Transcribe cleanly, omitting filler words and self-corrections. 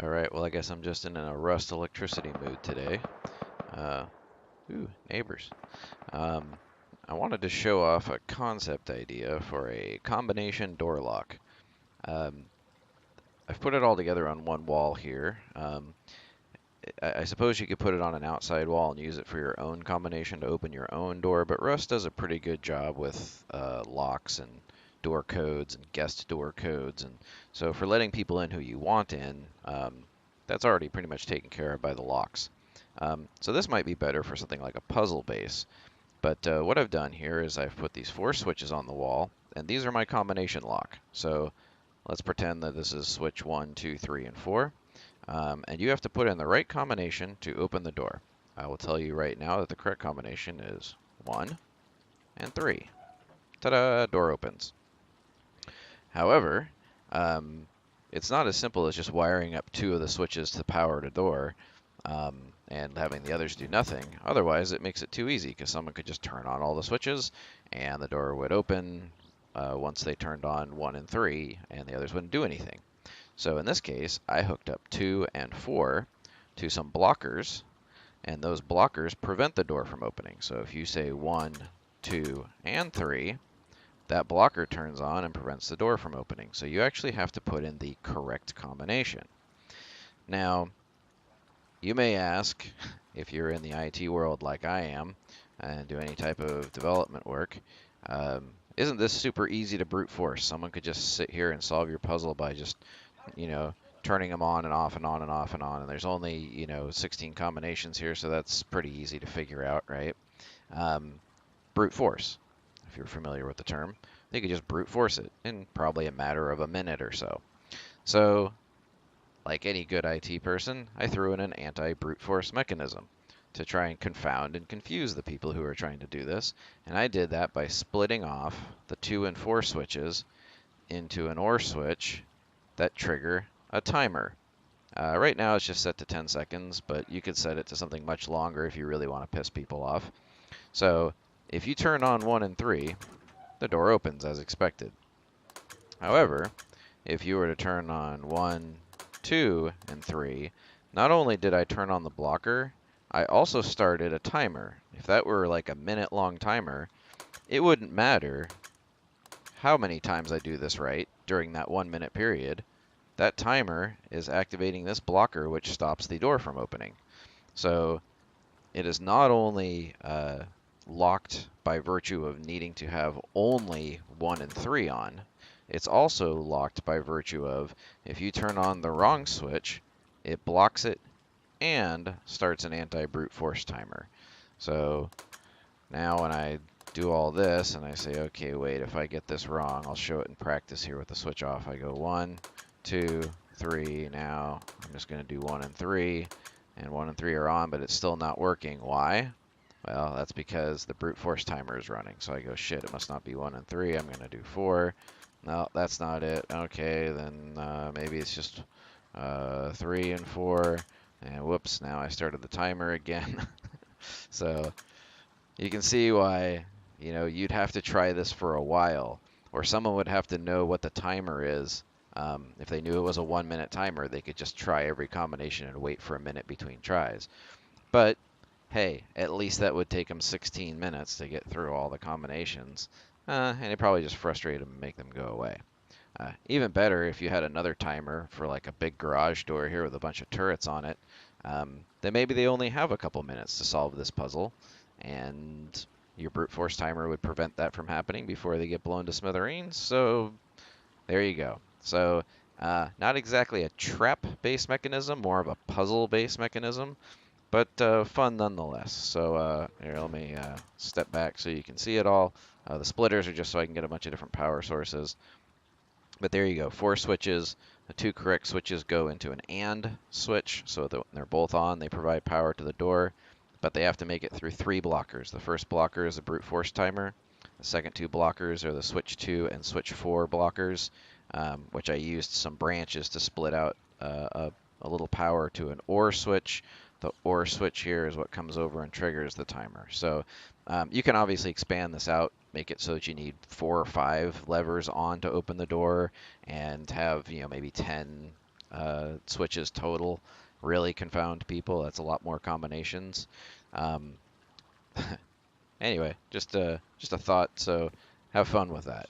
Alright, well I guess I'm just in a Rust electricity mood today. Uh, Neighbors. Um, I wanted to show off a concept idea for a combination door lock. Um, I've put it all together on one wall here. I suppose you could put it on an outside wall and use it for your own combination to open your own door, but Rust does a pretty good job with locks and door codes and guest door codes. And so for letting people in who you want in, that's already pretty much taken care of by the locks. So this might be better for something like a puzzle base. But what I've done here is I've put these 4 switches on the wall, and these are my combination lock. So let's pretend that this is switch 1, 2, 3, and 4. And you have to put in the right combination to open the door. I will tell you right now that the correct combination is 1 and 3. Ta-da! Door opens. However, um, it's not as simple as just wiring up 2 of the switches to power the door and having the others do nothing. Otherwise, it makes it too easy because someone could just turn on all the switches and the door would open once they turned on 1 and 3 and the others wouldn't do anything. So in this case, I hooked up 2 and 4 to some blockers, and those blockers prevent the door from opening. So if you say 1, 2, and 3, that blocker turns on and prevents the door from opening. So you actually have to put in the correct combination. Now, you may ask, if you're in the IT world like I am and do any type of development work, isn't this super easy to brute force? Someone could just sit here and solve your puzzle by just, you know, turning them on and off and on and off and on. And there's only, 16 combinations here, so that's pretty easy to figure out, right? Um, Brute force, if you're familiar with the term. They could just brute force it in probably a matter of a minute or so. So, like any good IT person, I threw in an anti-brute force mechanism to try and confound and confuse the people who are trying to do this. And I did that by splitting off the 2 and 4 switches into an OR switch that trigger a timer. Right now it's just set to 10 seconds, but you could set it to something much longer if you really want to piss people off. So if you turn on 1 and 3, the door opens as expected. However, if you were to turn on 1, 2, and 3, not only did I turn on the blocker, I also started a timer. If that were like a minute-long timer, it wouldn't matter how many times I do this right during that 1 minute period. That timer is activating this blocker, which stops the door from opening. So it is not only locked by virtue of needing to have only 1 and 3 on, it's also locked by virtue of if you turn on the wrong switch, it blocks it and starts an anti-brute force timer. So now when I do all this and I say, okay, wait, if I get this wrong, I'll show it in practice here with the switch off. I go 1, 2, 3. Now I'm just going to do 1 and 3, and 1 and 3 are on, but it's still not working. Why? Well, that's because the brute force timer is running. So I go, shit, it must not be 1 and 3. I'm going to do 4. No, that's not it. Okay, then maybe it's just 3 and 4. And whoops, now I started the timer again. So you can see why, you'd have to try this for a while, or someone would have to know what the timer is. If they knew it was a 1 minute timer, they could just try every combination and wait for a minute between tries. But hey, at least that would take them 16 minutes to get through all the combinations, and it probably just frustrate them and make them go away. Even better if you had another timer for like a big garage door here with a bunch of turrets on it, then maybe they only have a couple minutes to solve this puzzle, and your brute force timer would prevent that from happening before they get blown to smithereens. So there you go. So not exactly a trap-based mechanism, more of a puzzle-based mechanism, but fun nonetheless. So here, let me step back so you can see it all. The splitters are just so I can get a bunch of different power sources. But there you go, 4 switches. The 2 correct switches go into an AND switch, so that when they're both on, they provide power to the door, but they have to make it through 3 blockers. The first blocker is a brute force timer. The second 2 blockers are the switch 2 and switch 4 blockers, which I used some branches to split out a little power to an OR switch. The OR switch here is what comes over and triggers the timer. So you can obviously expand this out, make it so that you need 4 or 5 levers on to open the door, and have maybe 10 switches total really confound people. That's a lot more combinations. Um, anyway, just a thought. So have fun with that.